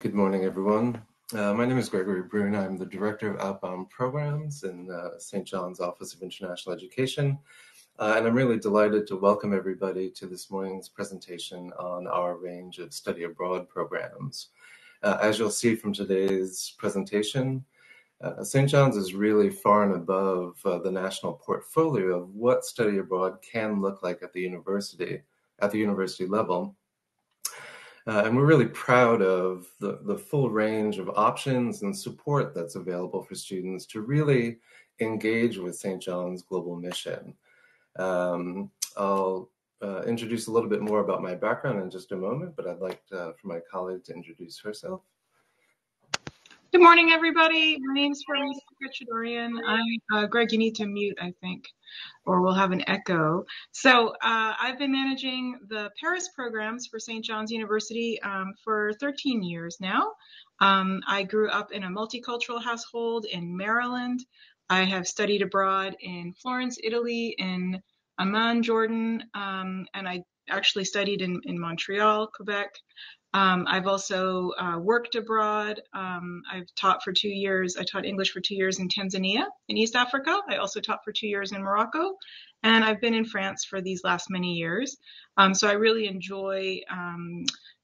Good morning, everyone. My name is Gregory Brune. I'm the Director of Outbound Programs in St. John's Office of International Education, and I'm really delighted to welcome everybody to this morning's presentation on our range of study abroad programs. As you'll see from today's presentation, St. John's is really far and above the national portfolio of what study abroad can look like at the university level. And we're really proud of the full range of options and support that's available for students to really engage with St. John's global mission. I'll introduce a little bit more about my background in just a moment, but I'd like for my colleague to introduce herself. Good morning, everybody. My name is Farisa Kachadorian. Greg, you need to mute, I think, or we'll have an echo. So I've been managing the Paris programs for St. John's University for 13 years now. I grew up in a multicultural household in Maryland. I have studied abroad in Florence, Italy, in Amman, Jordan, and I actually studied in Montreal, Quebec. I've also worked abroad. I've taught for 2 years. I taught English for 2 years in Tanzania, in East Africa. I also taught for 2 years in Morocco. And I've been in France for these last many years. So I really enjoy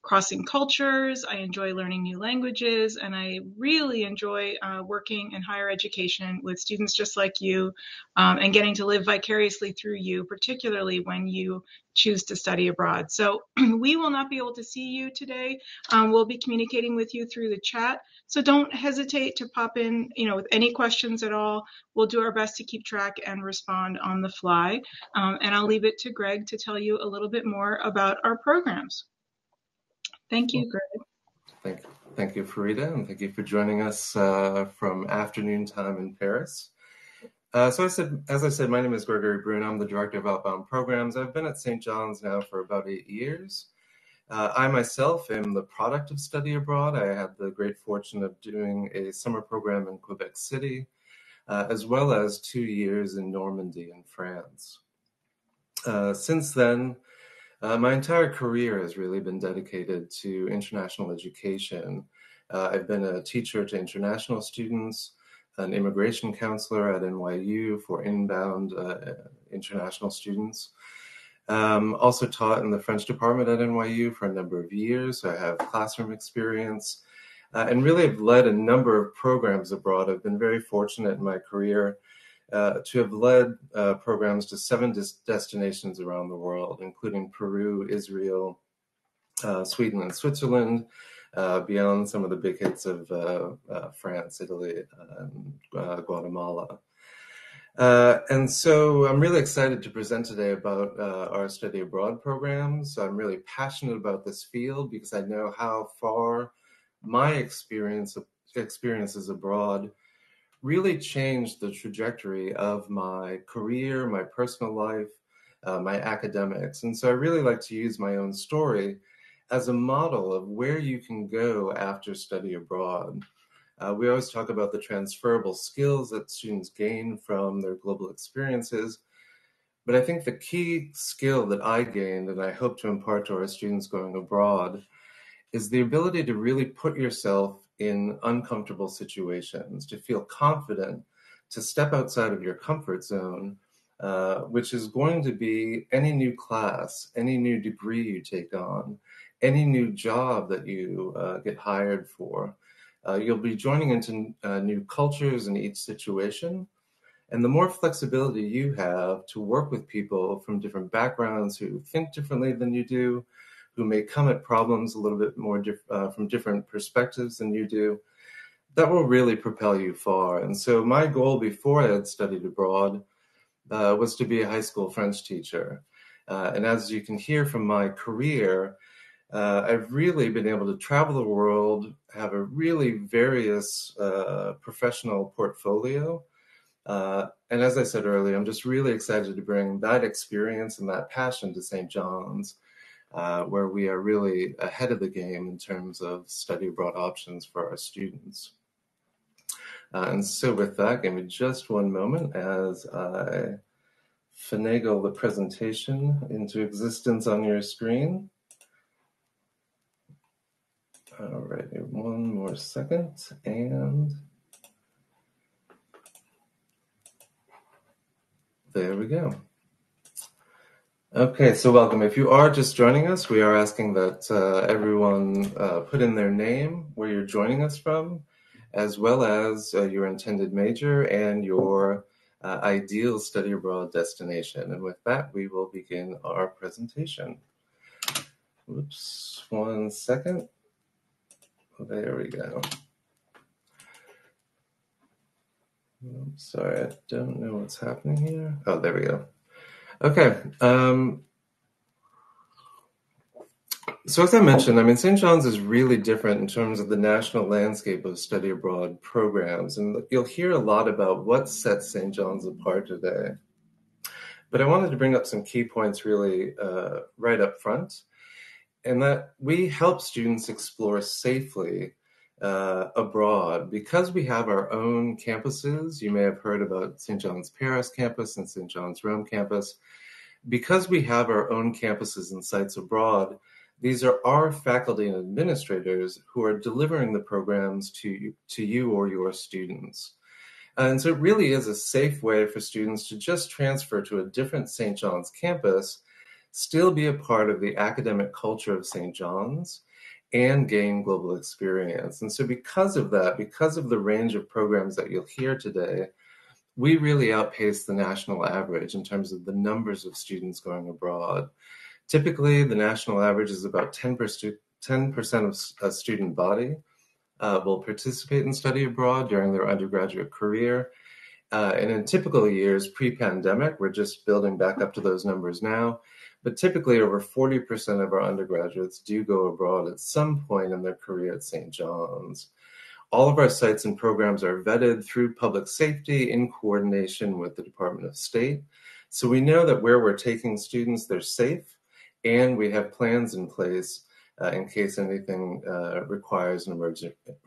crossing cultures. I enjoy learning new languages. And I really enjoy working in higher education with students just like you and getting to live vicariously through you, particularly when you choose to study abroad. So we will not be able to see you today. We'll be communicating with you through the chat. So don't hesitate to pop in, with any questions at all. We'll do our best to keep track and respond on the fly. And I'll leave it to Greg to tell you a little bit more about our programs. Thank you, Greg. Thank you, Farida, and thank you for joining us from afternoon time in Paris. As I said, my name is Gregory Brune. I'm the Director of Outbound Programs. I've been at St. John's now for about 8 years. I myself am the product of study abroad. I had the great fortune of doing a summer program in Quebec City, as well as 2 years in Normandy in France. Since then, my entire career has really been dedicated to international education. I've been a teacher to international students, an immigration counselor at NYU for inbound international students. Also taught in the French department at NYU for a number of years. So I have classroom experience and really have led a number of programs abroad. I've been very fortunate in my career to have led programs to 7 destinations around the world, including Peru, Israel, Sweden, and Switzerland, beyond some of the big hits of France, Italy, and Guatemala. And so I'm really excited to present today about our study abroad programs. I'm really passionate about this field because I know how far my experiences abroad really changed the trajectory of my career, my personal life, my academics. And so I really like to use my own story as a model of where you can go after study abroad. We always talk about the transferable skills that students gain from their global experiences. But I think the key skill that I gained and I hope to impart to our students going abroad is the ability to really put yourself in uncomfortable situations, to feel confident, to step outside of your comfort zone, which is going to be any new class, any new degree you take on, any new job that you get hired for. You'll be joining into new cultures in each situation. And the more flexibility you have to work with people from different backgrounds who think differently than you do, who may come at problems a little bit more from different perspectives than you do, that will really propel you far. And so my goal before I had studied abroad was to be a high school French teacher. And as you can hear from my career, I've really been able to travel the world, have a really various professional portfolio. And as I said earlier, I'm just really excited to bring that experience and that passion to St. John's, where we are really ahead of the game in terms of study abroad options for our students. And so with that, give me just one moment as I finagle the presentation into existence on your screen. All right, one more second, and there we go. Okay, so welcome. If you are just joining us, we are asking that everyone put in their name, where you're joining us from, as well as your intended major and your ideal study abroad destination. And with that, we will begin our presentation. Oops, one second. There we go. Sorry, I don't know what's happening here. Oh, there we go. Okay. So as I mentioned, I mean, St. John's is really different in terms of the national landscape of study abroad programs. And you'll hear a lot about what sets St. John's apart today. But I wanted to bring up some key points really right up front, and that we help students explore safely abroad because we have our own campuses. You may have heard about St. John's Paris campus and St. John's Rome campus. Because we have our own campuses and sites abroad, these are our faculty and administrators who are delivering the programs to you or your students. And so it really is a safe way for students to just transfer to a different St. John's campus, still be a part of the academic culture of St. John's, and gain global experience. And so because of that, because of the range of programs that you'll hear today, we really outpace the national average in terms of the numbers of students going abroad. Typically, the national average is about 10% of a student body will participate in study abroad during their undergraduate career. And in typical years, pre-pandemic, we're just building back up to those numbers now, but typically over 40% of our undergraduates do go abroad at some point in their career at St. John's. All of our sites and programs are vetted through public safety in coordination with the Department of State. So we know that where we're taking students, they're safe, and we have plans in place in case anything requires an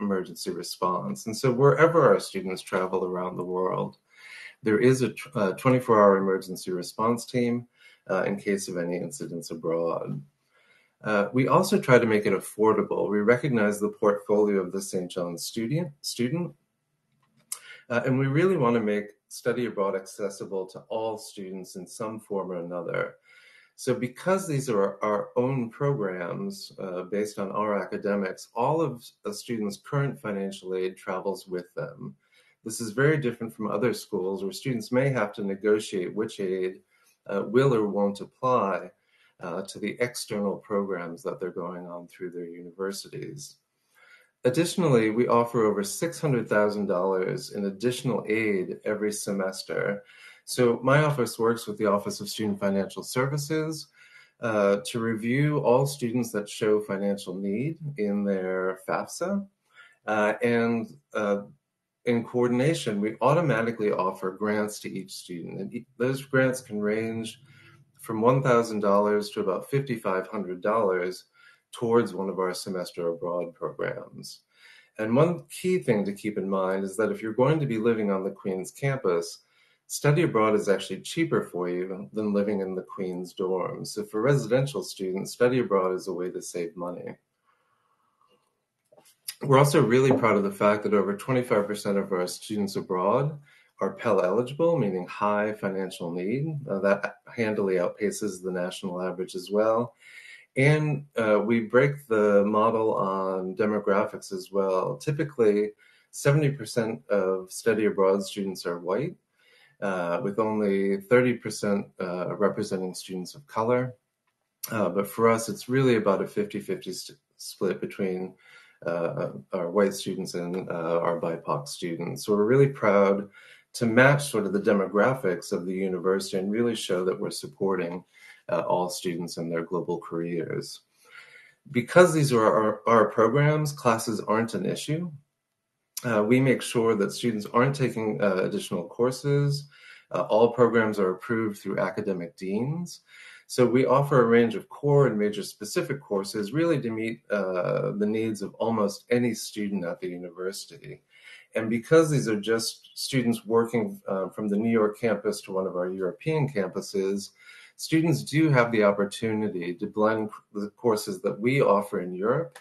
emergency response. And so wherever our students travel around the world, there is a 24-hour emergency response team in case of any incidents abroad. We also try to make it affordable. We recognize the portfolio of the St. John's student, and we really want to make study abroad accessible to all students in some form or another. So because these are our own programs based on our academics, all of a student's current financial aid travels with them. This is very different from other schools where students may have to negotiate which aid will or won't apply to the external programs that they're going on through their universities. Additionally, we offer over $600,000 in additional aid every semester. So my office works with the Office of Student Financial Services to review all students that show financial need in their FAFSA. And in coordination, we automatically offer grants to each student. And those grants can range from $1,000 to about $5,500 towards one of our semester abroad programs. And one key thing to keep in mind is that if you're going to be living on the Queen's campus, study abroad is actually cheaper for you than living in the Queen's dorms. So for residential students, study abroad is a way to save money. We're also really proud of the fact that over 25% of our students abroad are Pell eligible, meaning high financial need. That handily outpaces the national average as well. And we break the model on demographics as well. Typically, 70% of study abroad students are white, with only 30% representing students of color. But for us, it's really about a 50-50 split between our white students and our BIPOC students. So we're really proud to match sort of the demographics of the university and really show that we're supporting all students in their global careers. Because these are our programs, classes aren't an issue. We make sure that students aren't taking additional courses. All programs are approved through academic deans. So we offer a range of core and major specific courses really to meet the needs of almost any student at the university. And because these are just students working from the New York campus to one of our European campuses, students do have the opportunity to blend the courses that we offer in Europe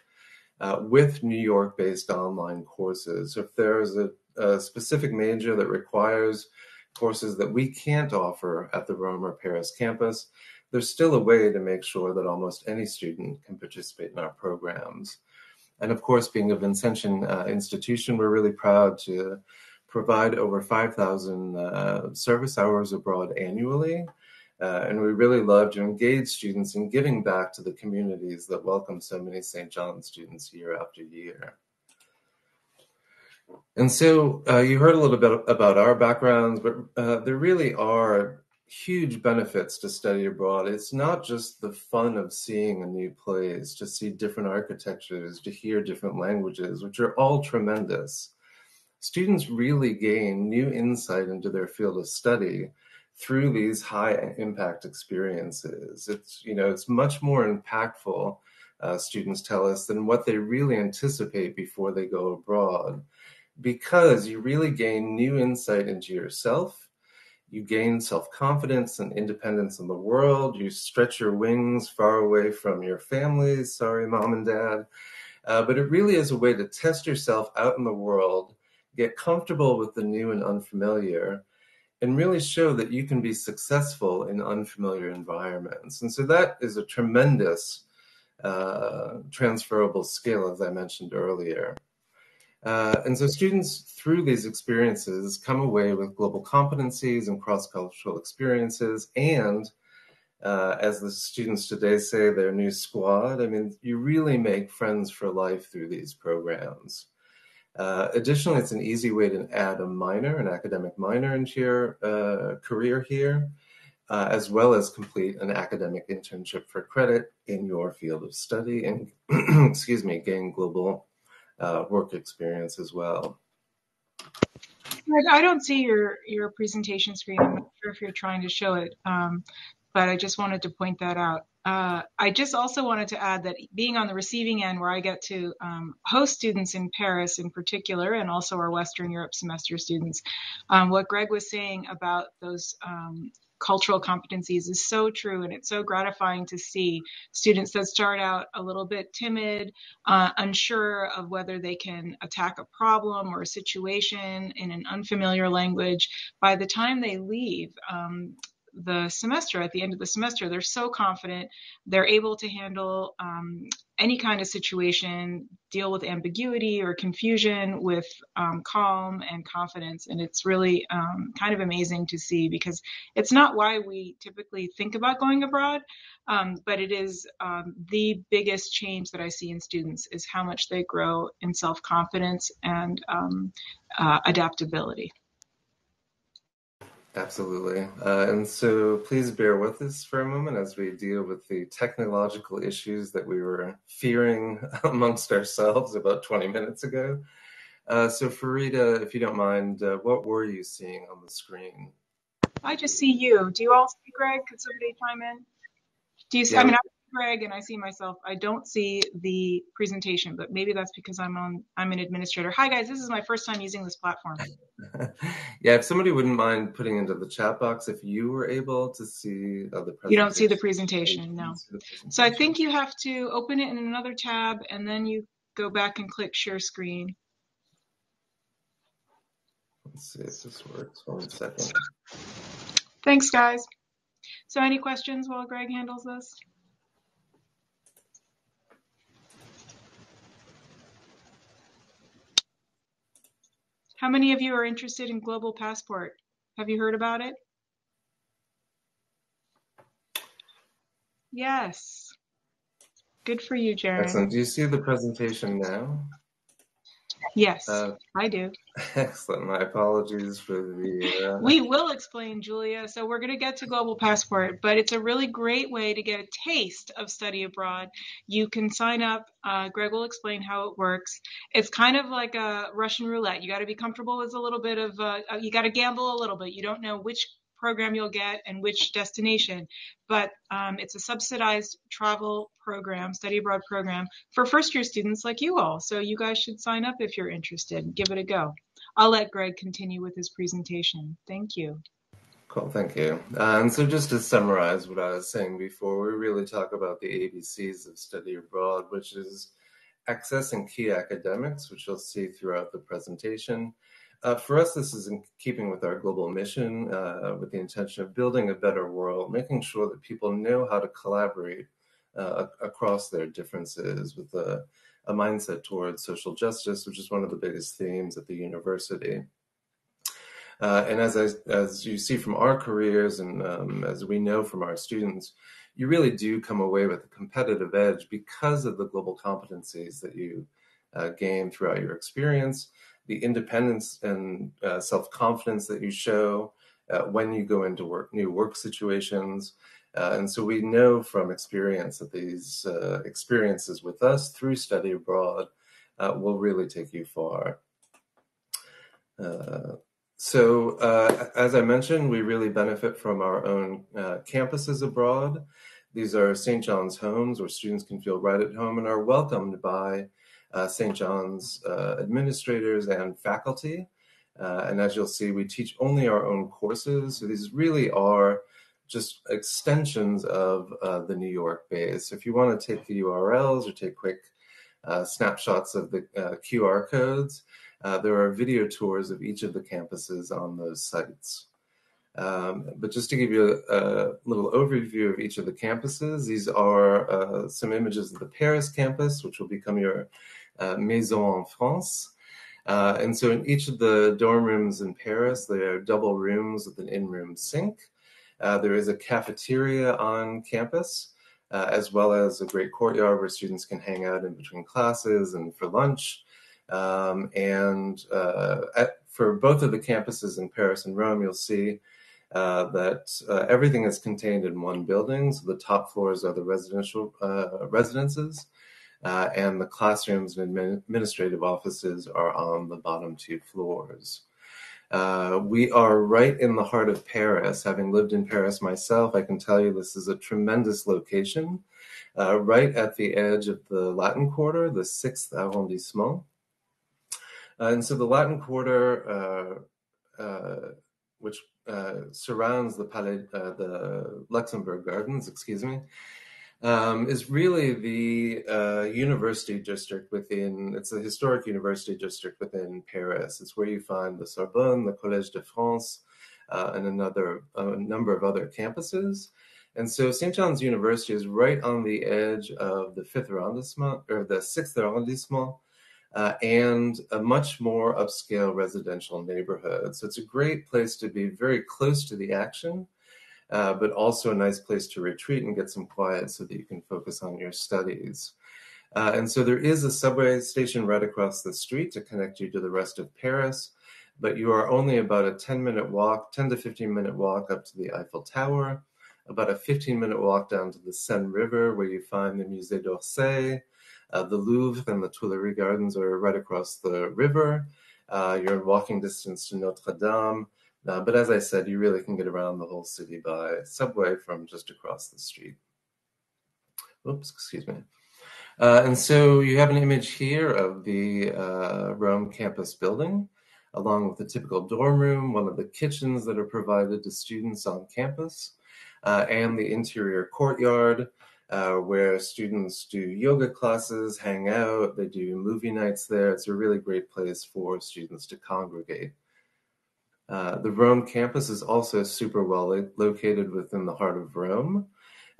with New York-based online courses. So if there's a specific major that requires courses that we can't offer at the Rome or Paris campus, there's still a way to make sure that almost any student can participate in our programs. And of course, being a Vincentian institution, we're really proud to provide over 5,000 service hours abroad annually. And we really love to engage students in giving back to the communities that welcome so many St. John's students year after year. And so you heard a little bit about our backgrounds, but there really are huge benefits to study abroad. It's not just the fun of seeing a new place, to see different architectures, to hear different languages, which are all tremendous. Students really gain new insight into their field of study through these high impact experiences. It's much more impactful, students tell us, than what they really anticipate before they go abroad, because you really gain new insight into yourself. You gain self-confidence and independence in the world. You stretch your wings far away from your families. Sorry, mom and dad. But it really is a way to test yourself out in the world, get comfortable with the new and unfamiliar, and really show that you can be successful in unfamiliar environments. And so that is a tremendous transferable skill, as I mentioned earlier. And so students, through these experiences, come away with global competencies and cross-cultural experiences, and as the students today say, their new squad. I mean, you really make friends for life through these programs. Additionally, it's an easy way to add an academic minor into your career here, as well as complete an academic internship for credit in your field of study and, gain global work experience as well. I don't see your presentation screen. I'm not sure if you're trying to show it, but I just wanted to point that out. I just also wanted to add that being on the receiving end, where I get to host students in Paris in particular, and also our Western Europe semester students, what Greg was saying about those cultural competencies is so true, and it's so gratifying to see students that start out a little bit timid, unsure of whether they can attack a problem or a situation in an unfamiliar language. By the time they leave the semester, at the end of the semester, they're so confident, they're able to handle any kind of situation, deal with ambiguity or confusion with calm and confidence. And it's really kind of amazing to see, because it's not why we typically think about going abroad, but it is the biggest change that I see in students is how much they grow in self-confidence and adaptability. Absolutely. And so please bear with us for a moment as we deal with the technological issues that we were fearing amongst ourselves about 20 minutes ago. So Farida, if you don't mind, what were you seeing on the screen? I just see you. Do you all see Greg? Could somebody chime in? Do you see? Yeah. I mean, I see Greg and I see myself. I don't see the presentation, but maybe that's because I'm an administrator. Hi guys, this is my first time using this platform. Yeah, if somebody wouldn't mind putting into the chat box if you were able to see the presentation. You don't see the presentation, no. So I think you have to open it in another tab and then you go back and click share screen. Let's see if this works. 1 second. Thanks, guys. So any questions while Greg handles this? How many of you are interested in Global Passport? Have you heard about it? Yes. Good for you, Jaron. Excellent. Do you see the presentation now? Yes, I do. Excellent. My apologies for the... We will explain, Julia. So we're going to get to Global Passport, but it's a really great way to get a taste of study abroad. You can sign up. Greg will explain how it works. It's kind of like a Russian roulette. You got to be comfortable with a little bit of, you got to gamble a little bit. You don't know which program you'll get and which destination, but it's a subsidized travel program, study abroad program for first year students like you all. So you guys should sign up if you're interested. Give it a go. I'll let Greg continue with his presentation. Thank you. Cool, thank you. And so just to summarize what I was saying before, we really talk about the ABCs of study abroad, which is accessing key academics, which you'll see throughout the presentation. For us, this is in keeping with our global mission, with the intention of building a better world, making sure that people know how to collaborate across their differences with a mindset towards social justice, which is one of the biggest themes at the university. And as you see from our careers and as we know from our students, you really do come away with a competitive edge because of the global competencies that you gain throughout your experience, the independence and self-confidence that you show when you go into new work situations. And so we know from experience that these experiences with us through study abroad will really take you far. So as I mentioned, we really benefit from our own campuses abroad. These are St. John's homes where students can feel right at home and are welcomed by St. John's administrators and faculty. And as you'll see, we teach only our own courses. So these really are just extensions of the New York base. So if you want to take the URLs or take quick snapshots of the QR codes, there are video tours of each of the campuses on those sites. But just to give you a little overview of each of the campuses, these are some images of the Paris campus, which will become your Maison en France. And so in each of the dorm rooms in Paris, there are double rooms with an in-room sink. There is a cafeteria on campus, as well as a great courtyard where students can hang out in between classes and for lunch. For both of the campuses in Paris and Rome, you'll see that everything is contained in one building. So the top floors are the residential residences, and the classrooms and administrative offices are on the bottom two floors. We are right in the heart of Paris. Having lived in Paris myself, I can tell you this is a tremendous location, right at the edge of the Latin Quarter, the 6th arrondissement. And so the Latin Quarter, which surrounds the Palais, the Luxembourg Gardens, is really the university district within, it's a historic university district within Paris. It's where you find the Sorbonne, the Collège de France, and a number of other campuses. And so St. John's University is right on the edge of the 5th arrondissement, or the 6th arrondissement, and a much more upscale residential neighborhood. So it's a great place to be very close to the action, but also a nice place to retreat and get some quiet so that you can focus on your studies. And so there is a subway station right across the street to connect you to the rest of Paris, but you are only about a 10 to 15 minute walk up to the Eiffel Tower, about a 15-minute walk down to the Seine River, where you find the Musée d'Orsay. The Louvre and the Tuileries Gardens are right across the river. You're in walking distance to Notre Dame. But as I said, you really can get around the whole city by subway from just across the street. Oops, excuse me. And so you have an image here of the Rome campus building, along with the typical dorm room, one of the kitchens that are provided to students on campus, and the interior courtyard, where students do yoga classes, hang out, they do movie nights there. It's a really great place for students to congregate. The Rome campus is also super well located within the heart of Rome.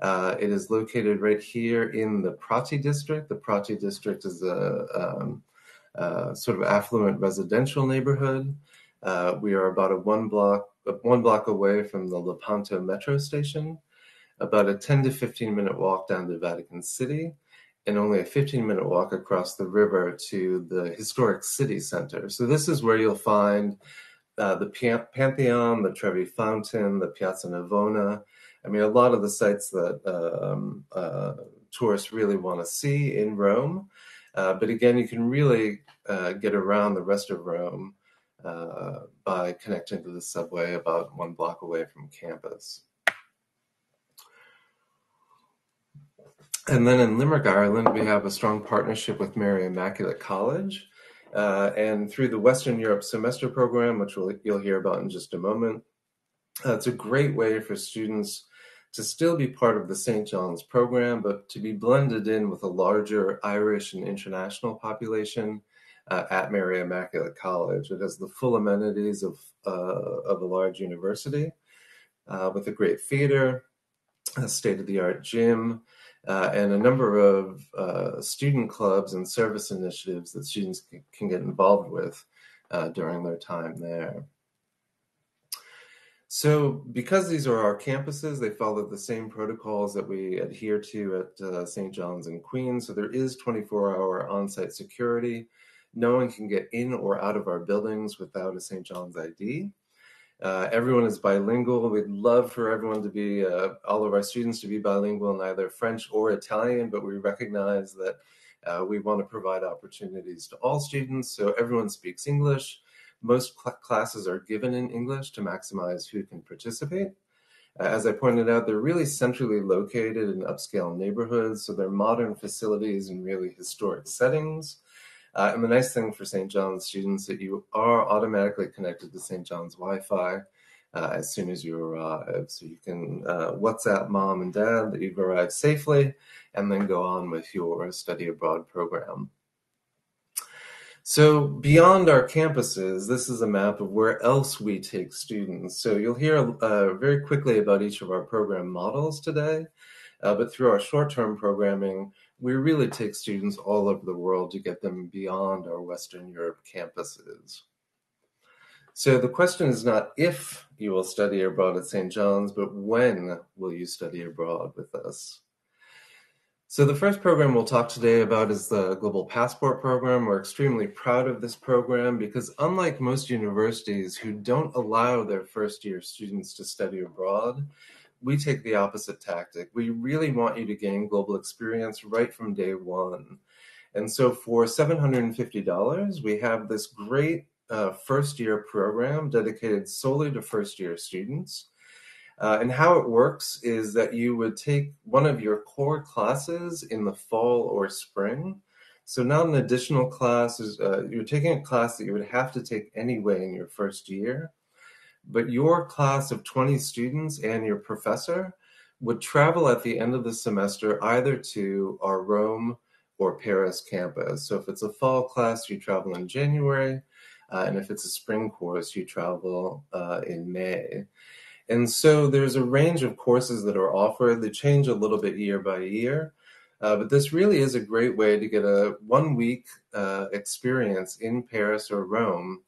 It is located right here in the Prati district. The Prati district is a sort of affluent residential neighborhood. We are about one block away from the Lepanto metro station, about a 10 to 15 minute walk down to Vatican City, and only a 15-minute walk across the river to the historic city center. So this is where you'll find the Pantheon, the Trevi Fountain, the Piazza Navona. I mean, a lot of the sites that tourists really want to see in Rome. But again, you can really get around the rest of Rome by connecting to the subway about 1 block away from campus. And then in Limerick, Ireland, we have a strong partnership with Mary Immaculate College. And through the Western Europe Semester Program, which you'll hear about in just a moment, it's a great way for students to still be part of the St. John's program, but to be blended in with a larger Irish and international population at Mary Immaculate College. It has the full amenities of a large university with a great theater, a state-of-the-art gym, and a number of student clubs and service initiatives that students can get involved with during their time there. So because these are our campuses, they follow the same protocols that we adhere to at St. John's and Queens. So there is 24-hour on-site security. No one can get in or out of our buildings without a St. John's ID. Everyone is bilingual. We'd love for everyone to be, all of our students to be bilingual in either French or Italian, but we recognize that we want to provide opportunities to all students, so everyone speaks English. Most classes are given in English to maximize who can participate. As I pointed out, they're really centrally located in upscale neighborhoods, so they're modern facilities in really historic settings. And the nice thing for St. John's students is that you are automatically connected to St. John's Wi-Fi as soon as you arrive. So you can WhatsApp mom and dad that you've arrived safely and then go on with your study abroad program. So beyond our campuses, this is a map of where else we take students. So you'll hear very quickly about each of our program models today, but through our short-term programming, we really take students all over the world to get them beyond our Western Europe campuses. So the question is not if you will study abroad at St. John's, but when will you study abroad with us? So the first program we'll talk today about is the Global Passport Program. We're extremely proud of this program because unlike most universities who don't allow their first-year students to study abroad, we take the opposite tactic. We really want you to gain global experience right from day one. And so for $750, we have this great first-year program dedicated solely to first-year students. And how it works is that you would take one of your core classes in the fall or spring. So not an additional class, you're taking a class that you would have to take anyway in your first year. But your class of 20 students and your professor would travel at the end of the semester either to our Rome or Paris campus. So if it's a fall class, you travel in January, and if it's a spring course, you travel in May. And so there's a range of courses that are offered. They change a little bit year by year, but this really is a great way to get a one-week experience in Paris or Rome.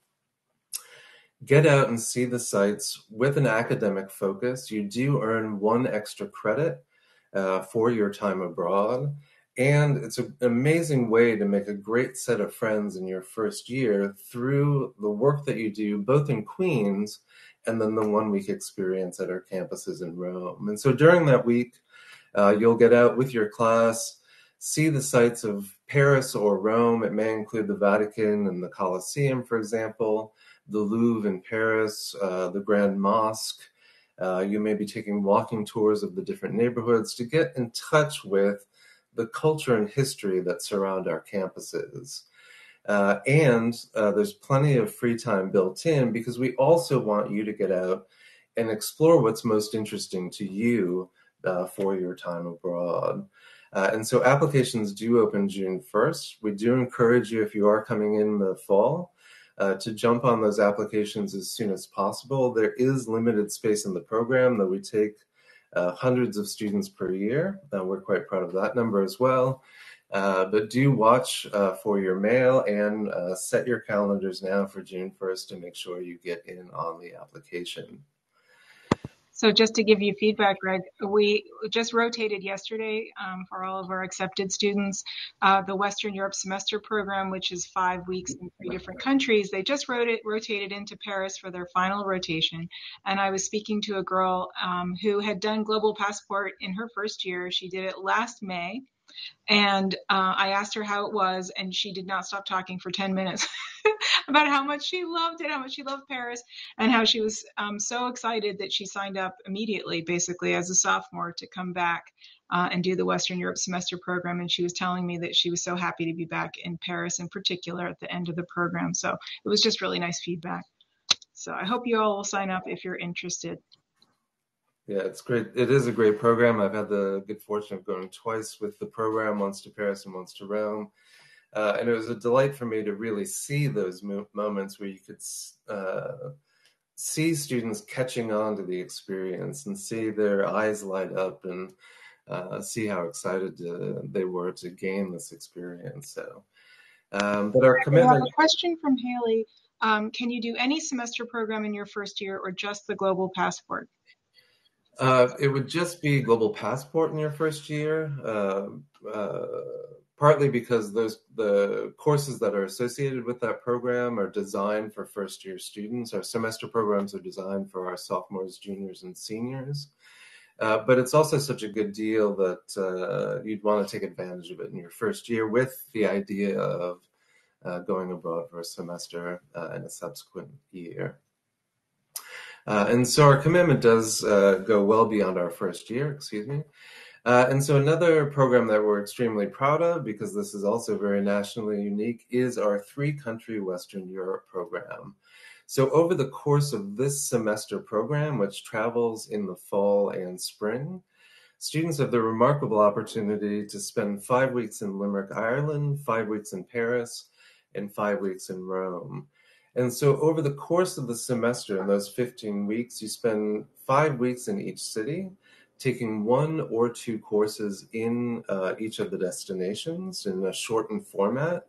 Get out and see the sites with an academic focus. You do earn 1 extra credit for your time abroad. And it's an amazing way to make a great set of friends in your first year through the work that you do both in Queens and then the one-week experience at our campuses in Rome. And so during that week, you'll get out with your class, see the sites of Paris or Rome. It may include the Vatican and the Colosseum, for example, the Louvre in Paris, the Grand Mosque. You may be taking walking tours of the different neighborhoods to get in touch with the culture and history that surround our campuses. And there's plenty of free time built in because we also want you to get out and explore what's most interesting to you for your time abroad. And so applications do open June 1st. We do encourage you, if you are coming in the fall, to jump on those applications as soon as possible. There is limited space in the program, though we take hundreds of students per year. We're quite proud of that number as well. But do watch for your mail and set your calendars now for June 1st to make sure you get in on the application. So just to give you feedback, Greg, we just rotated yesterday for all of our accepted students, the Western Europe semester program, which is 5 weeks in 3 different countries. They just rotated into Paris for their final rotation. And I was speaking to a girl who had done Global Passport in her first year. She did it last May. And I asked her how it was, and she did not stop talking for 10 minutes about how much she loved it, how much she loved Paris, and how she was so excited that she signed up immediately, basically as a sophomore, to come back and do the Western Europe semester program. And she was telling me that she was so happy to be back in Paris in particular at the end of the program. So it was just really nice feedback. So I hope you all will sign up if you're interested. Yeah, it's great. It is a great program. I've had the good fortune of going twice with the program, once to Paris and once to Rome. And it was a delight for me to really see those moments where you could see students catching on to the experience and see their eyes light up and see how excited they were to gain this experience. So, but our I have commitment. a question from Haley. Can you do any semester program in your first year or just the Global Passport? It would just be Global Passport in your first year, partly because the courses that are associated with that program are designed for first year students. Our semester programs are designed for our sophomores, juniors, and seniors. But it's also such a good deal that you'd want to take advantage of it in your first year with the idea of going abroad for a semester in a subsequent year. And so our commitment does go well beyond our first year, excuse me. And so another program that we're extremely proud of, because this is also very nationally unique, is our 3-country Western Europe program. So over the course of this semester program, which travels in the fall and spring, students have the remarkable opportunity to spend 5 weeks in Limerick, Ireland, 5 weeks in Paris, and 5 weeks in Rome. And so over the course of the semester, in those 15 weeks, you spend 5 weeks in each city, taking 1 or 2 courses in each of the destinations in a shortened format,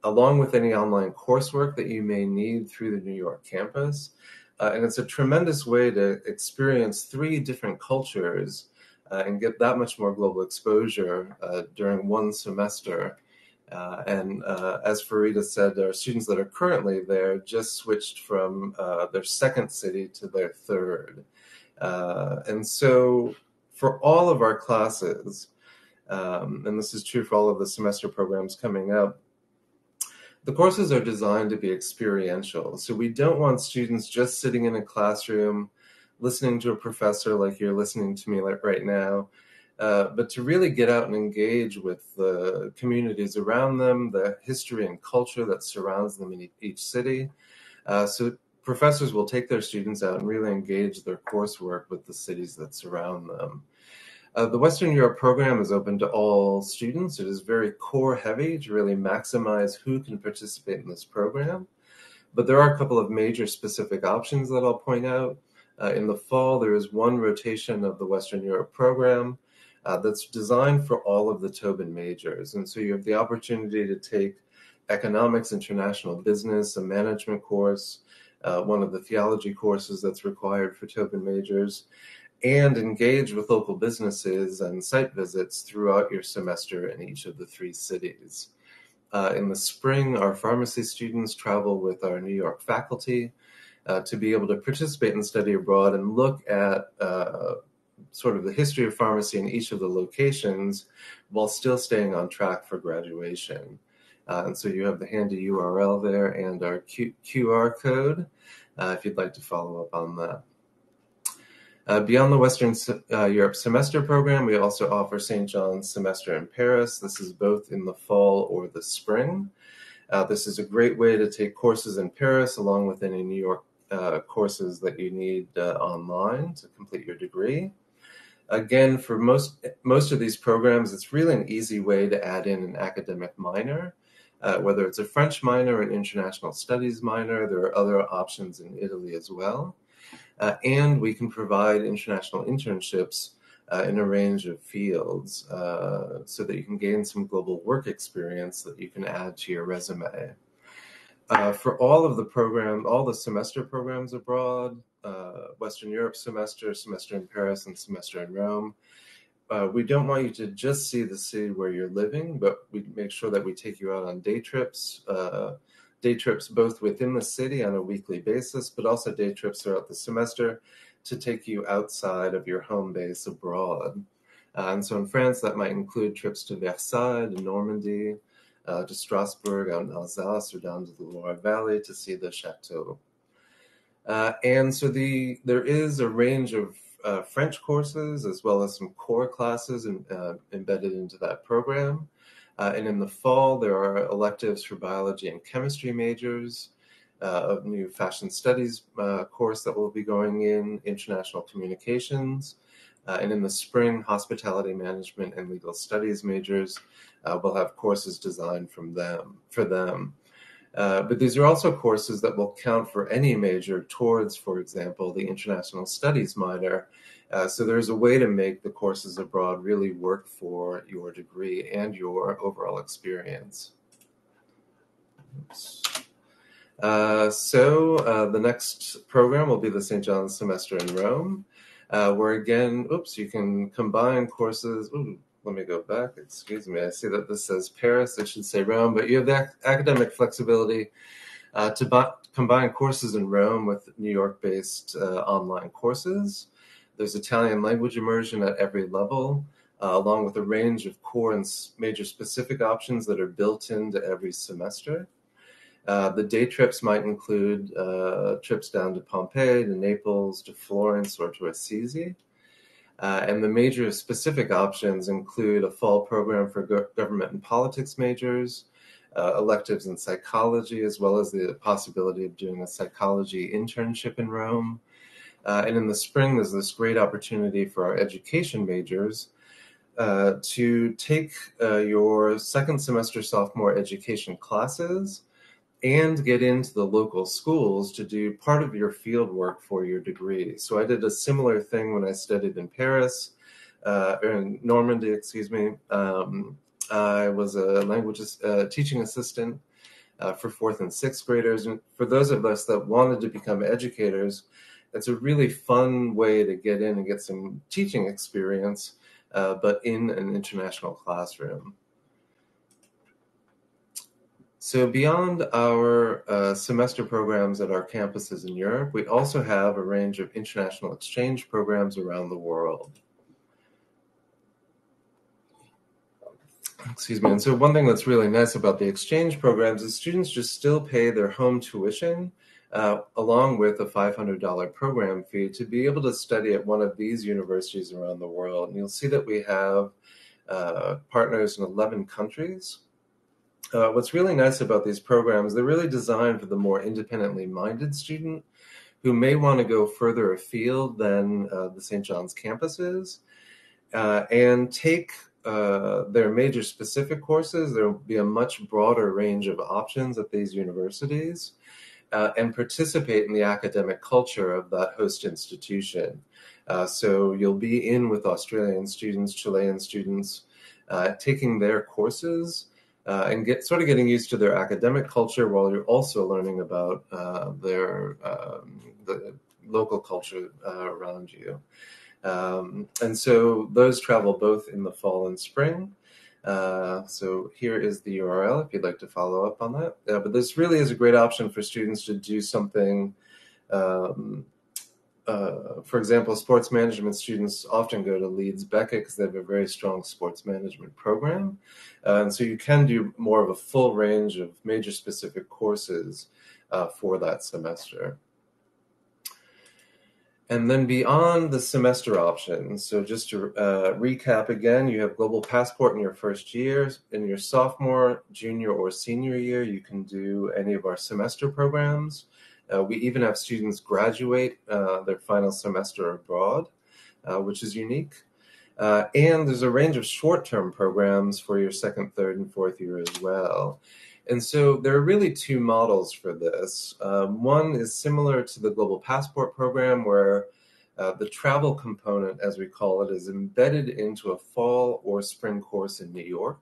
along with any online coursework that you may need through the New York campus. And it's a tremendous way to experience 3 different cultures and get that much more global exposure during one semester. And as Farida said, our students that are currently there just switched from their second city to their third. And so for all of our classes, and this is true for all of the semester programs coming up, the courses are designed to be experiential. So we don't want students just sitting in a classroom, listening to a professor like you're listening to me like right now, but to really get out and engage with the communities around them, the history and culture that surrounds them in each city. So professors will take their students out and really engage their coursework with the cities that surround them. The Western Europe program is open to all students. It is very core heavy to really maximize who can participate in this program. But there are a couple of major specific options that I'll point out. In the fall, there is one rotation of the Western Europe program that's designed for all of the Tobin majors. And so you have the opportunity to take economics, international business, a management course, one of the theology courses that's required for Tobin majors, and engage with local businesses and site visits throughout your semester in each of the 3 cities. In the spring, our pharmacy students travel with our New York faculty to be able to participate in study abroad and look at sort of the history of pharmacy in each of the locations while still staying on track for graduation. And so you have the handy URL there and our QR code if you'd like to follow up on that. Beyond the Western Europe semester program, we also offer St. John's semester in Paris. This is both in the fall or the spring. This is a great way to take courses in Paris along with any New York courses that you need online to complete your degree. Again, for most of these programs, it's really an easy way to add in an academic minor, whether it's a French minor or an international studies minor. There are other options in Italy as well. And we can provide international internships in a range of fields so that you can gain some global work experience that you can add to your resume. For all of the program, all the semester programs abroad, Western Europe semester, semester in Paris, and semester in Rome, we don't want you to just see the city where you're living, but we make sure that we take you out on day trips both within the city on a weekly basis, but also day trips throughout the semester to take you outside of your home base abroad. And so in France, that might include trips to Versailles, to Normandy, to Strasbourg, out in Alsace, or down to the Loire Valley to see the chateau. And so there is a range of French courses as well as some core classes embedded into that program. And in the fall, there are electives for biology and chemistry majors. a new fashion studies course that will be going in, international communications, and in the spring, hospitality management and legal studies majors will have courses designed for them. But these are also courses that will count for any major towards, for example, the international studies minor. So there's a way to make the courses abroad really work for your degree and your overall experience. The next program will be the St. John's semester in Rome, where again, you can combine courses. Let me go back. Excuse me. I see that this says Paris. It should say Rome, but you have the academic flexibility to combine courses in Rome with New York-based online courses. There's Italian language immersion at every level, along with a range of core and major specific options that are built into every semester. The day trips might include trips down to Pompeii, to Naples, to Florence, or to Assisi. And the major specific options include a fall program for government and politics majors, electives in psychology, as well as the possibility of doing a psychology internship in Rome. And in the spring, there's this great opportunity for our education majors to take your second semester sophomore education classes and get into the local schools to do part of your field work for your degree. So I did a similar thing when I studied in Paris, or in Normandy, excuse me. I was a language teaching assistant for 4th and 6th graders. And for those of us that wanted to become educators, it's a really fun way to get in and get some teaching experience, but in an international classroom. So beyond our semester programs at our campuses in Europe, we also have a range of international exchange programs around the world. Excuse me. And so one thing that's really nice about the exchange programs is students just still pay their home tuition along with a $500 program fee to be able to study at one of these universities around the world. And you'll see that we have partners in 11 countries. What's really nice about these programs, they're really designed for the more independently minded student who may want to go further afield than the St. John's campuses and take their major specific courses. There will be a much broader range of options at these universities and participate in the academic culture of that host institution. So you'll be in with Australian students, Chilean students, taking their courses and getting used to their academic culture while you're also learning about the local culture around you. And so those travel both in the fall and spring. So here is the URL if you'd like to follow up on that. But this really is a great option for students to do something. For example, sports management students often go to Leeds Beckett because they have a very strong sports management program. And so you can do more of a full range of major specific courses for that semester. And then beyond the semester options, so just to recap again, you have Global Passport in your first year. In your sophomore, junior, or senior year, you can do any of our semester programs. We even have students graduate their final semester abroad, which is unique. And there's a range of short-term programs for your second, third, and fourth year as well. And so there are really two models for this. One is similar to the Global Passport program where the travel component, as we call it, is embedded into a fall or spring course in New York.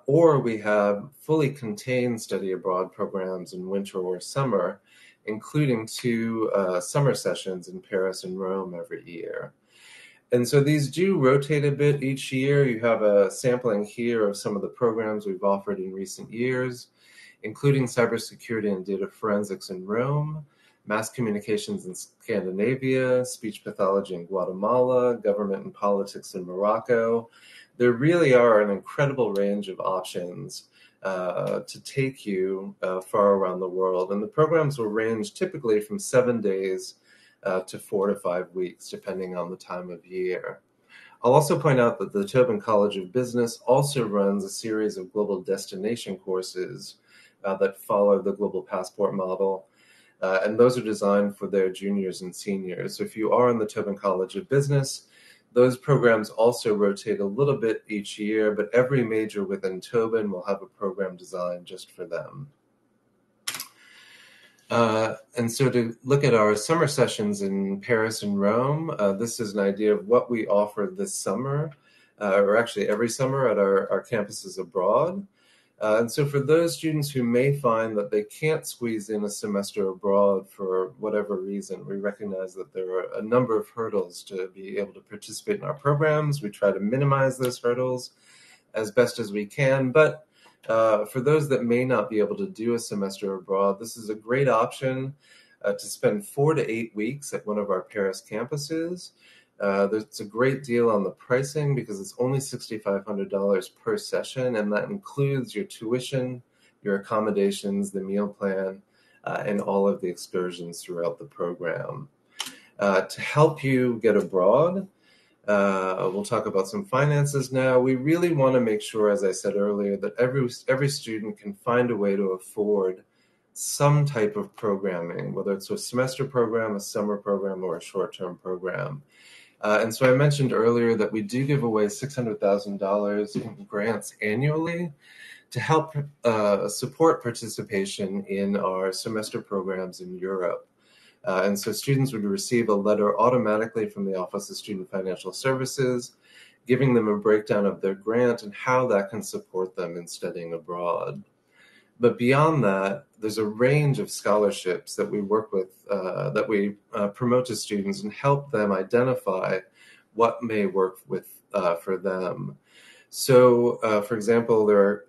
Or we have fully contained study abroad programs in winter or summer, including 2 summer sessions in Paris and Rome every year. And so these do rotate a bit each year. You have a sampling here of some of the programs we've offered in recent years, including cybersecurity and data forensics in Rome, mass communications in Scandinavia, speech pathology in Guatemala, government and politics in Morocco. There really are an incredible range of options to take you far around the world. And the programs will range typically from 7 days to 4 to 5 weeks, depending on the time of year. I'll also point out that the Tobin College of Business also runs a series of global destination courses that follow the Global Passport model. And those are designed for their juniors and seniors. So if you are in the Tobin College of Business, those programs also rotate a little bit each year, but every major within Tobin will have a program designed just for them. And so to look at our summer sessions in Paris and Rome, this is an idea of what we offer this summer, or actually every summer at our campuses abroad. And so for those students who may find that they can't squeeze in a semester abroad for whatever reason, we recognize that there are a number of hurdles to be able to participate in our programs. We try to minimize those hurdles as best as we can, but for those that may not be able to do a semester abroad, this is a great option to spend 4 to 8 weeks at one of our Paris campuses. There's a great deal on the pricing because it's only $6,500 per session, and that includes your tuition, your accommodations, the meal plan, and all of the excursions throughout the program. To help you get abroad, we'll talk about some finances now. We really want to make sure, as I said earlier, that every student can find a way to afford some type of programming, whether it's a semester program, a summer program, or a short-term program. And so I mentioned earlier that we do give away $600,000 in grants annually to help support participation in our semester programs in Europe. And so students would receive a letter automatically from the Office of Student Financial Services, giving them a breakdown of their grant and how that can support them in studying abroad. But beyond that, there's a range of scholarships that we work with, that we promote to students and help them identify what may work for them. So, for example, there are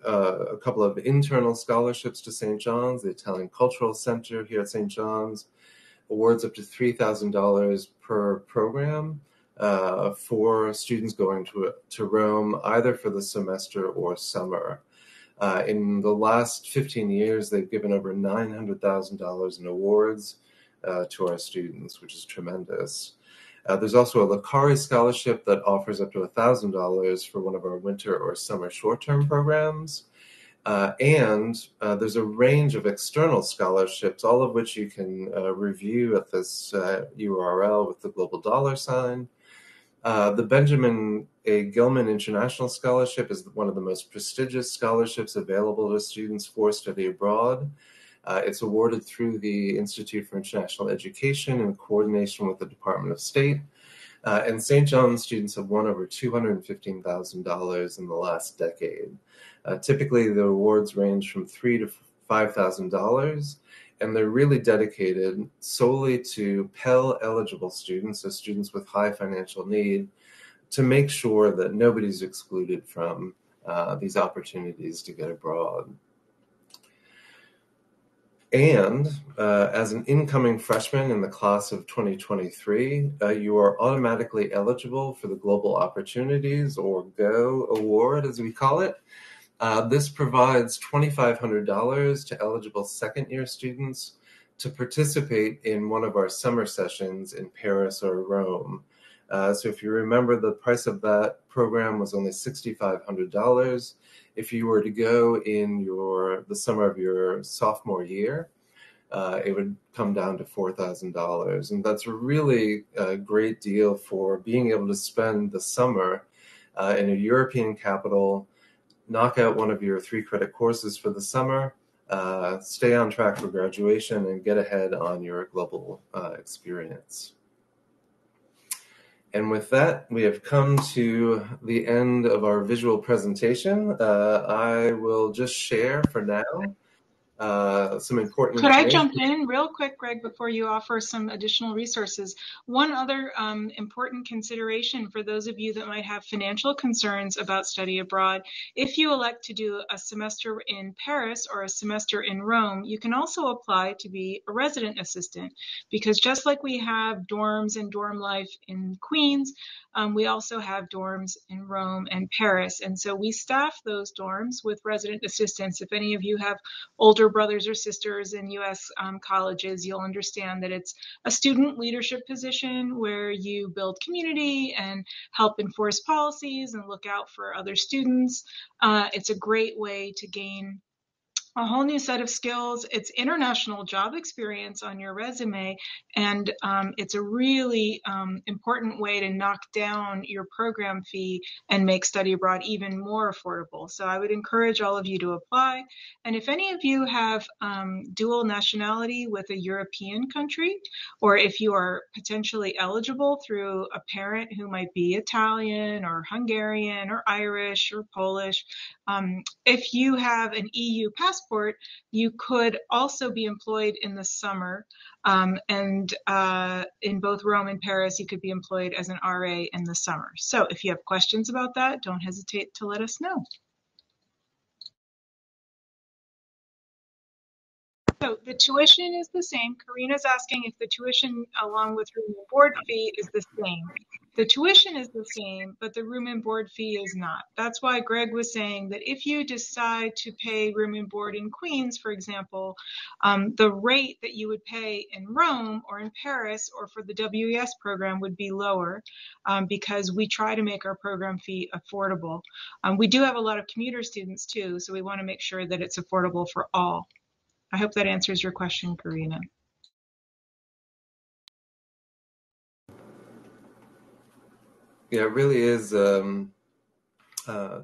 a couple of internal scholarships to St. John's, the Italian Cultural Center here at St. John's, awards up to $3,000 per program for students going to Rome, either for the semester or summer. In the last 15 years, they've given over $900,000 in awards to our students, which is tremendous. There's also a Lacari Scholarship that offers up to $1,000 for one of our winter or summer short-term programs. And there's a range of external scholarships, all of which you can review at this URL with the global $sign. The Benjamin A. Gilman International Scholarship is one of the most prestigious scholarships available to students for study abroad. It's awarded through the Institute for International Education in coordination with the Department of State. And St. John's students have won over $215,000 in the last decade. Typically, the awards range from $3,000 to $5,000, and they're really dedicated solely to Pell-eligible students, so students with high financial need, to make sure that nobody's excluded from these opportunities to get abroad. And as an incoming freshman in the class of 2023, you are automatically eligible for the Global Opportunities, or GO Award, as we call it. This provides $2,500 to eligible second-year students to participate in one of our summer sessions in Paris or Rome. So if you remember, the price of that program was only $6,500. If you were to go in the summer of your sophomore year, it would come down to $4,000. And that's a really great deal for being able to spend the summer in a European capital, knock out one of your 3-credit courses for the summer, stay on track for graduation, and get ahead on your global experience. And with that, we have come to the end of our visual presentation. I will just share for now some important Could I information. jump in real quick, Greg, before you offer some additional resources? One other important consideration for those of you that might have financial concerns about study abroad, if you elect to do a semester in Paris or a semester in Rome, you can also apply to be a resident assistant, because just like we have dorms and dorm life in Queens, we also have dorms in Rome and Paris. And so we staff those dorms with resident assistants. If any of you have older brothers or sisters in U.S. Colleges, you'll understand that it's a student leadership position where you build community and help enforce policies and look out for other students. It's a great way to gain a whole new set of skills. It's international job experience on your resume, and it's a really important way to knock down your program fee and make study abroad even more affordable. So I would encourage all of you to apply. And if any of you have dual nationality with a European country, or if you are potentially eligible through a parent who might be Italian or Hungarian or Irish or Polish, if you have an EU passport, you could also be employed in the summer. And in both Rome and Paris, you could be employed as an RA in the summer. So if you have questions about that, don't hesitate to let us know. So the tuition is the same. Karina's asking if the tuition along with room and board fee is the same. The tuition is the same, but the room and board fee is not. That's why Greg was saying that if you decide to pay room and board in Queens, for example, the rate that you would pay in Rome or in Paris or for the WES program would be lower because we try to make our program fee affordable. We do have a lot of commuter students too, so we want to make sure that it's affordable for all. I hope that answers your question, Karina. Yeah, it really is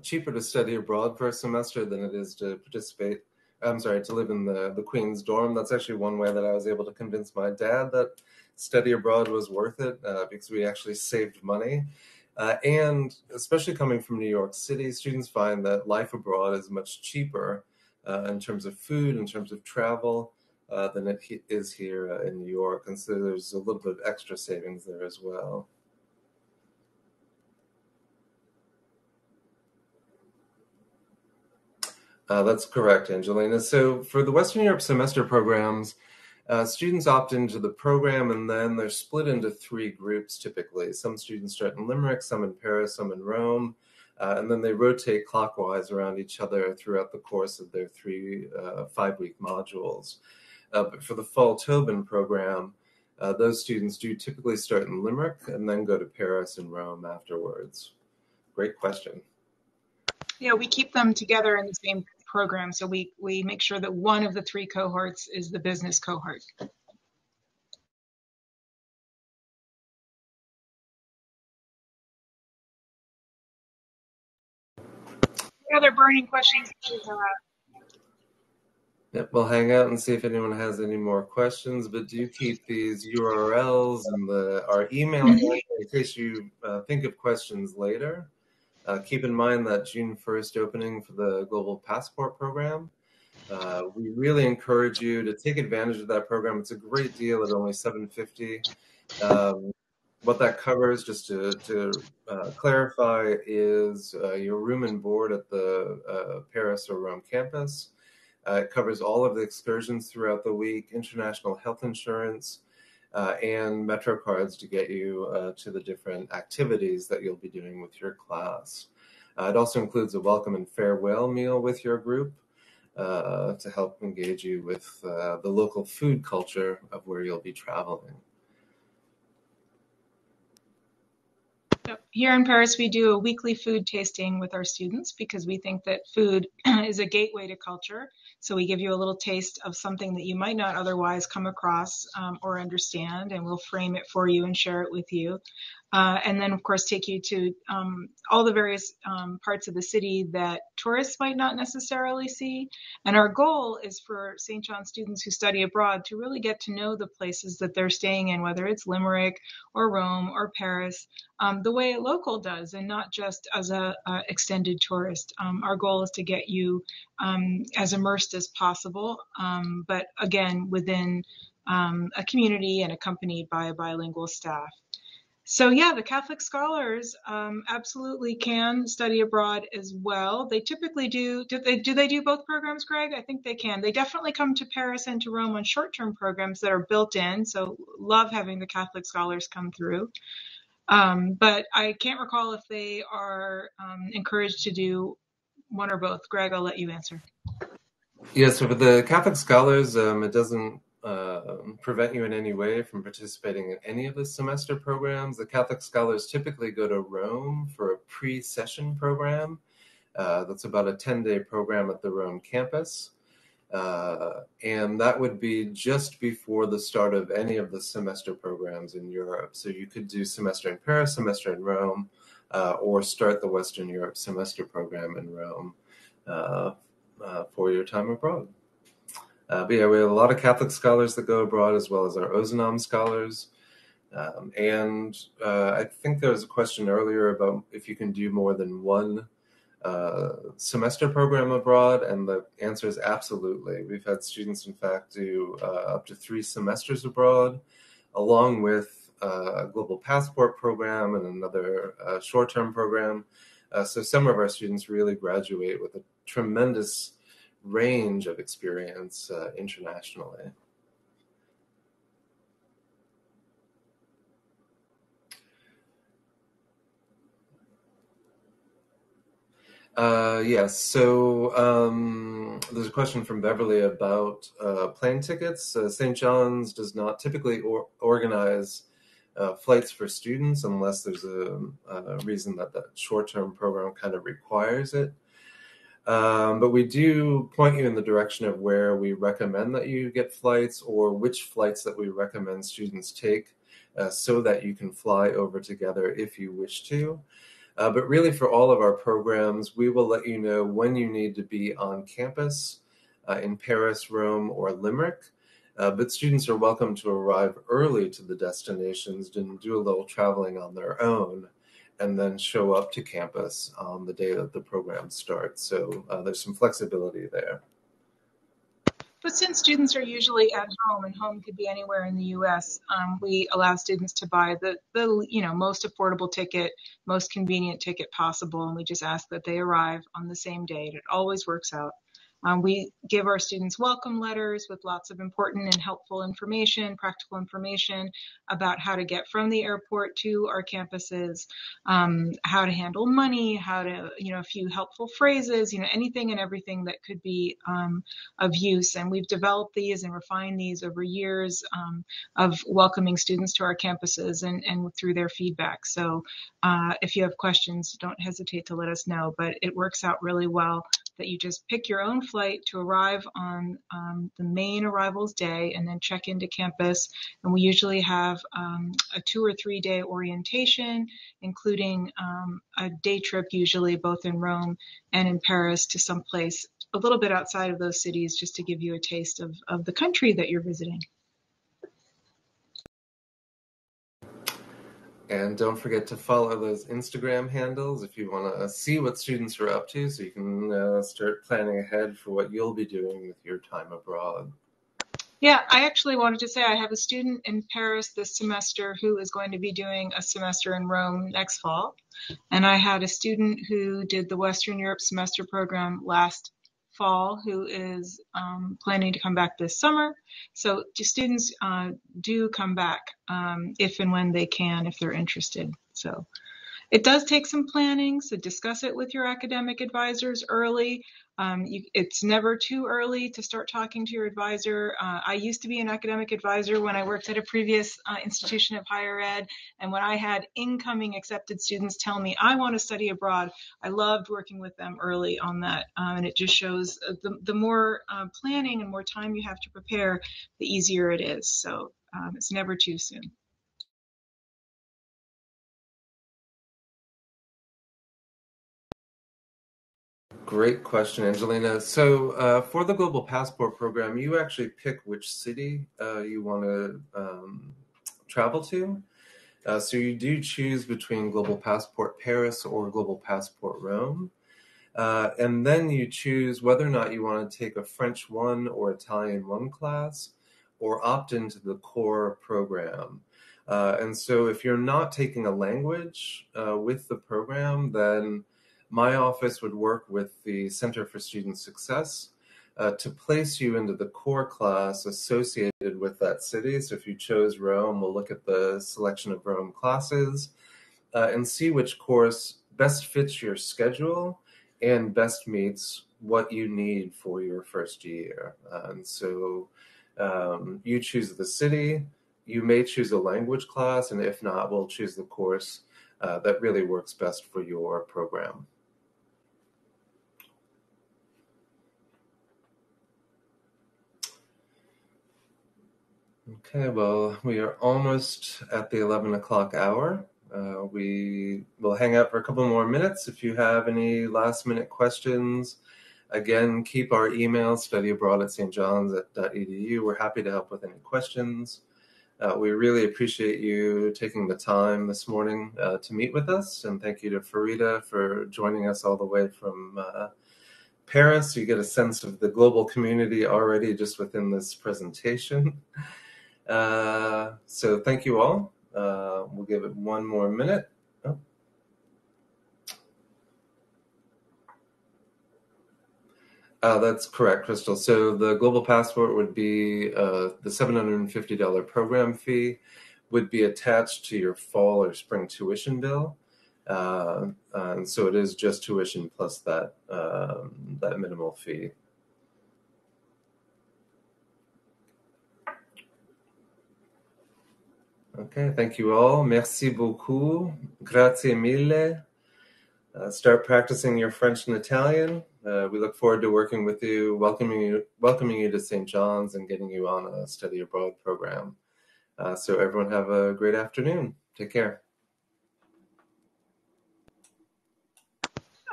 cheaper to study abroad for a semester than it is to to live in the Queen's dorm. That's actually one way that I was able to convince my dad that study abroad was worth it because we actually saved money. And especially coming from New York City, students find that life abroad is much cheaper in terms of food, in terms of travel, than it is here in New York. And so there's a little bit of extra savings there as well. That's correct, Angelina. So for the Western Europe semester programs, students opt into the program and then they're split into 3 groups typically. Some students start in Limerick, some in Paris, some in Rome, and then they rotate clockwise around each other throughout the course of their 3 5-week modules. But for the Fall Tobin program, those students do typically start in Limerick and then go to Paris and Rome afterwards. Great question. Yeah, we keep them together in the same program, so we make sure that one of the 3 cohorts is the business cohort. Any other burning questions? Yep, we'll hang out and see if anyone has any more questions, but do keep these URLs and our email in case you think of questions later. Keep in mind that June 1st opening for the Global Passport Program. We really encourage you to take advantage of that program. It's a great deal at only $750. What that covers, just to clarify, is your room and board at the Paris or Rome campus. It covers all of the excursions throughout the week, international health insurance, and Metro cards to get you to the different activities that you'll be doing with your class. It also includes a welcome and farewell meal with your group to help engage you with the local food culture of where you'll be traveling. Here in Paris, we do a weekly food tasting with our students because we think that food is a gateway to culture. So we give you a little taste of something that you might not otherwise come across or understand, and we'll frame it for you and share it with you. And then, of course, take you to all the various parts of the city that tourists might not necessarily see. And our goal is for St. John students who study abroad to really get to know the places that they're staying in, whether it's Limerick or Rome or Paris, the way a local does, and not just as a extended tourist. Our goal is to get you as immersed as possible, but again, within a community and accompanied by a bilingual staff. So yeah, the Catholic scholars absolutely can study abroad as well. They typically do. Do they do both programs, Greg? I think they can. They definitely come to Paris and to Rome on short-term programs that are built in. So love having the Catholic scholars come through. But I can't recall if they are encouraged to do one or both. Greg, I'll let you answer. Yeah, so for the Catholic scholars, it doesn't prevent you in any way from participating in any of the semester programs. The Catholic scholars typically go to Rome for a pre-session program. That's about a 10-day program at the Rome campus. And that would be just before the start of any of the semester programs in Europe. So you could do semester in Paris, semester in Rome, or start the Western Europe semester program in Rome for your time abroad. But yeah, we have a lot of Catholic scholars that go abroad, as well as our Ozanam scholars. I think there was a question earlier about if you can do more than one semester program abroad, and the answer is absolutely. We've had students, in fact, do up to 3 semesters abroad, along with a global passport program and another short-term program. So some of our students really graduate with a tremendous range of experience internationally. Yes, so there's a question from Beverly about plane tickets. St. John's does not typically organize flights for students unless there's a reason that that short-term program kind of requires it. But we do point you in the direction of where we recommend that you get flights, or which flights that we recommend students take, so that you can fly over together if you wish to. But really, for all of our programs, we will let you know when you need to be on campus in Paris, Rome, or Limerick. But students are welcome to arrive early to the destinations and do a little traveling on their own, and then show up to campus on the day that the program starts. So there's some flexibility there. But since students are usually at home, and home could be anywhere in the U.S., we allow students to buy the most affordable ticket, most convenient ticket possible, and we just ask that they arrive on the same date. It always works out. We give our students welcome letters with lots of important and helpful information, practical information about how to get from the airport to our campuses, how to handle money, how to, a few helpful phrases, anything and everything that could be of use. And we've developed these and refined these over years of welcoming students to our campuses and through their feedback. So if you have questions, don't hesitate to let us know. But it works out really well that you just pick your own flight to arrive on the main arrivals day and then check into campus. And we usually have a 2 or 3 day orientation, including a day trip, usually both in Rome and in Paris, to some place a little bit outside of those cities, just to give you a taste of the country that you're visiting. And don't forget to follow those Instagram handles if you want to see what students are up to, so you can start planning ahead for what you'll be doing with your time abroad. Yeah, I actually wanted to say I have a student in Paris this semester who is going to be doing a semester in Rome next fall. And I had a student who did the Western Europe semester program last fall who is planning to come back this summer. So students do come back if and when they can, if they're interested. So it does take some planning, so discuss it with your academic advisors early. It's never too early to start talking to your advisor. I used to be an academic advisor when I worked at a previous institution of higher ed, and when I had incoming accepted students tell me, I want to study abroad, I loved working with them early on that, and it just shows the more planning and more time you have to prepare, the easier it is. So it's never too soon. Great question, Angelina. So for the Global Passport program, you actually pick which city you want to travel to. So you do choose between Global Passport Paris or Global Passport Rome. And then you choose whether or not you want to take a French 1 or Italian 1 class, or opt into the core program. And so if you're not taking a language with the program, then my office would work with the Center for Student Success to place you into the core class associated with that city. So if you chose Rome, we'll look at the selection of Rome classes and see which course best fits your schedule and best meets what you need for your first year. And so you choose the city, you may choose a language class, and if not, we'll choose the course that really works best for your program. Okay, well, we are almost at the 11 o'clock hour. We will hang out for a couple more minutes. If you have any last-minute questions, again, keep our email, studyabroad@stjohns.edu. We're happy to help with any questions. We really appreciate you taking the time this morning to meet with us, and thank you to Farida for joining us all the way from Paris. You get a sense of the global community already just within this presentation. So thank you all. We'll give it one more minute. Oh. That's correct, Crystal. So the Global Passport would be the $750 program fee would be attached to your fall or spring tuition bill. And so it is just tuition plus that minimal fee. Okay, thank you all. Merci beaucoup. Grazie mille. Start practicing your French and Italian. We look forward to working with you, welcoming you to St. John's and getting you on a study abroad program. So everyone have a great afternoon. Take care.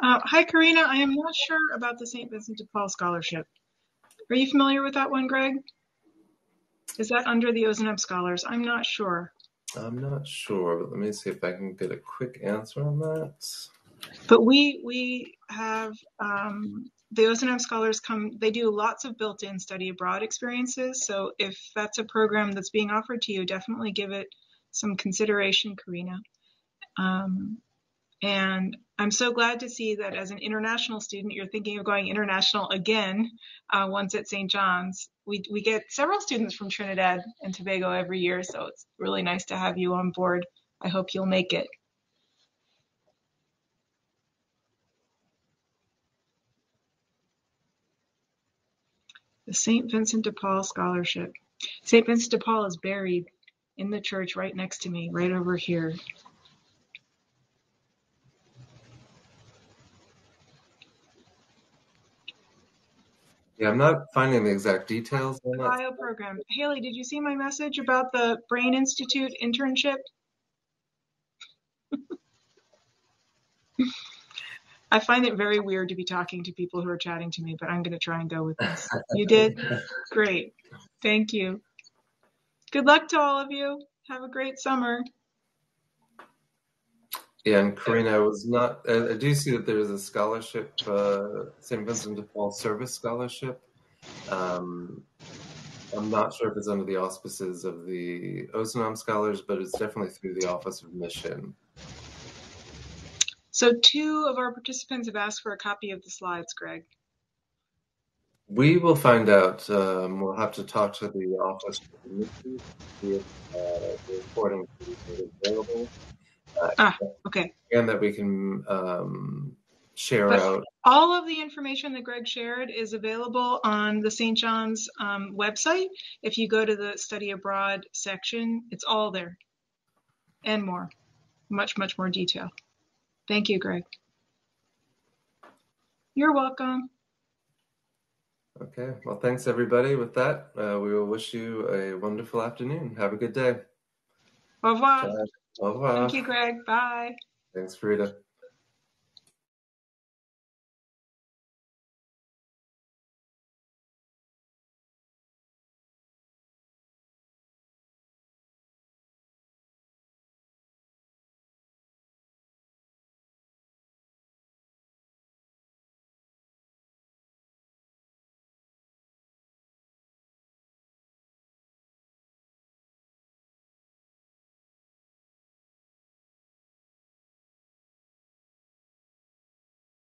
Hi, Karina. I am not sure about the St. Vincent de Paul Scholarship. Are you familiar with that one, Greg? Is that under the Ozanam Scholars? I'm not sure. I'm not sure, but let me see if I can get a quick answer on that. But we have the Ozanam Scholars come, they do lots of built-in study abroad experiences. So if that's a program that's being offered to you, definitely give it some consideration, Karina. And I'm so glad to see that as an international student, you're thinking of going international again once at St. John's. We get several students from Trinidad and Tobago every year, so it's really nice to have you on board. I hope you'll make it. The St. Vincent de Paul Scholarship. St. Vincent de Paul is buried in the church right next to me, right over here. Yeah, I'm not finding the exact details on that. Bio program. Haley, did you see my message about the Brain Institute internship? I find it very weird to be talking to people who are chatting to me, but I'm going to try and go with this. You did? Great. Thank you. Good luck to all of you. Have a great summer. Yeah, and Karina, I do see that there's a scholarship, St. Vincent de Paul Service Scholarship. I'm not sure if it's under the auspices of the Ozanam Scholars, but it's definitely through the Office of Mission. So 2 of our participants have asked for a copy of the slides, Greg. We will find out. We'll have to talk to the Office of the Mission to see if the recording is available. Okay. And that we can share out. All of the information that Greg shared is available on the St. John's website. If you go to the study abroad section, it's all there and more, much, much more detail. Thank you, Greg. You're welcome. Okay, well, thanks everybody. With that, we will wish you a wonderful afternoon. Have a good day. Au revoir. Au revoir. Thank you, Greg. Bye. Thanks, Farida.